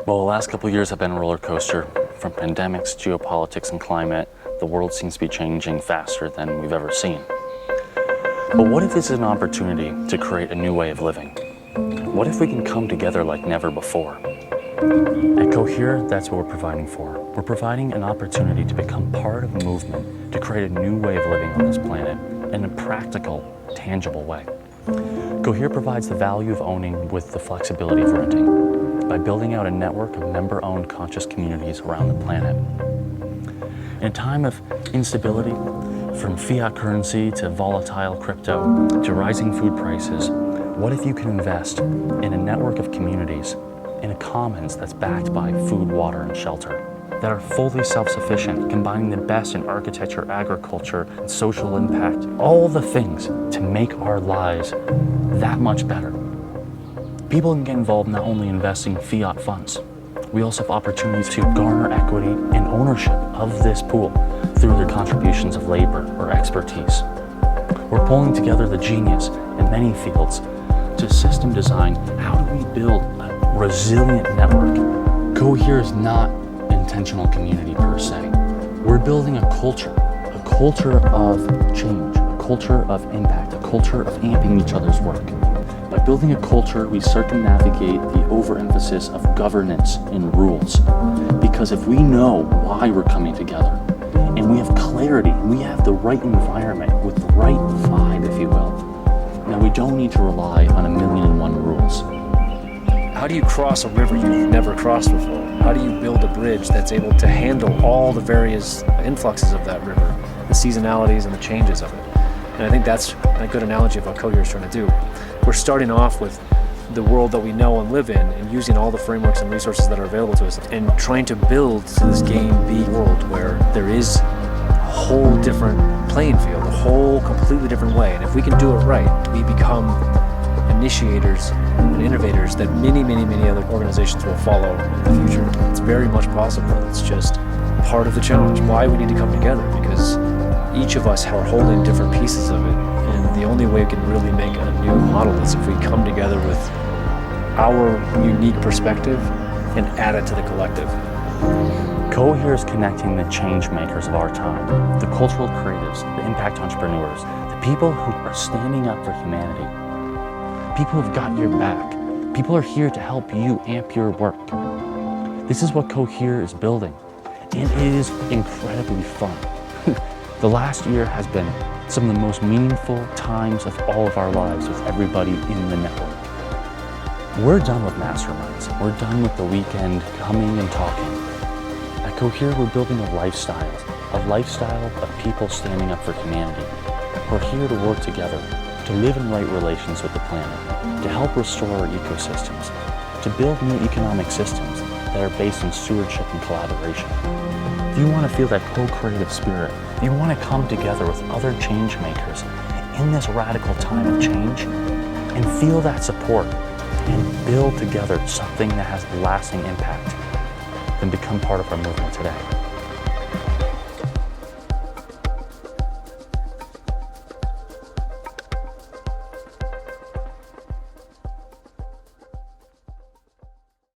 Well, the last couple of years have been a roller coaster. From pandemics, geopolitics, and climate, the world seems to be changing faster than we've ever seen. But what if this is an opportunity to create a new way of living? What if we can come together like never before? At Cohere, that's what we're providing for. We're providing an opportunity to become part of a movement to create a new way of living on this planet in a practical, tangible way. Cohere provides the value of owning with the flexibility of renting by building out a network of member-owned conscious communities around the planet. In a time of instability, from fiat currency to volatile crypto to rising food prices, what if you can invest in a network of communities in a commons that's backed by food, water, and shelter, that are fully self-sufficient, combining the best in architecture, agriculture, and social impact, all the things to make our lives that much better. People can get involved not only investing fiat funds, we also have opportunities to garner equity and ownership of this pool through their contributions of labor or expertise. We're pulling together the genius in many fields to system design. How do we build a resilient network? Cohere is not intentional community per se. We're building a culture of change, a culture of impact, a culture of amping each other's work. By building a culture, we circumnavigate the overemphasis of governance and rules. Because if we know why we're coming together, and we have clarity, and we have the right environment with the right vibe, if you will, now we don't need to rely on 1,000,001 rules. How do you cross a river you've never crossed before? How do you build a bridge that's able to handle all the various influxes of that river, the seasonalities and the changes of it? And I think that's a good analogy of what Cohere is trying to do. We're starting off with the world that we know and live in and using all the frameworks and resources that are available to us and trying to build to this game B world where there is a whole different playing field, a whole completely different way. And if we can do it right, we become initiators and innovators that many other organizations will follow in the future. It's very much possible. It's just part of the challenge. Why we need to come together, because each of us are holding different pieces of it. And the only way we can really make a new model is if we come together with our unique perspective and add it to the collective. Cohere is connecting the change makers of our time, the cultural creatives, the impact entrepreneurs, the people who are standing up for humanity. People who've got your back. People are here to help you amp your work. This is what Cohere is building, and it is incredibly fun. The last year has been some of the most meaningful times of all of our lives with everybody in the network. We're done with masterminds. We're done with the weekend coming and talking. At Cohere, we're building a lifestyle of people standing up for humanity. We're here to work together, to live in right relations with the planet, to help restore our ecosystems, to build new economic systems that are based on stewardship and collaboration. If you want to feel that co-creative spirit, if you want to come together with other change makers in this radical time of change and feel that support and build together something that has lasting impact, then become part of our movement today.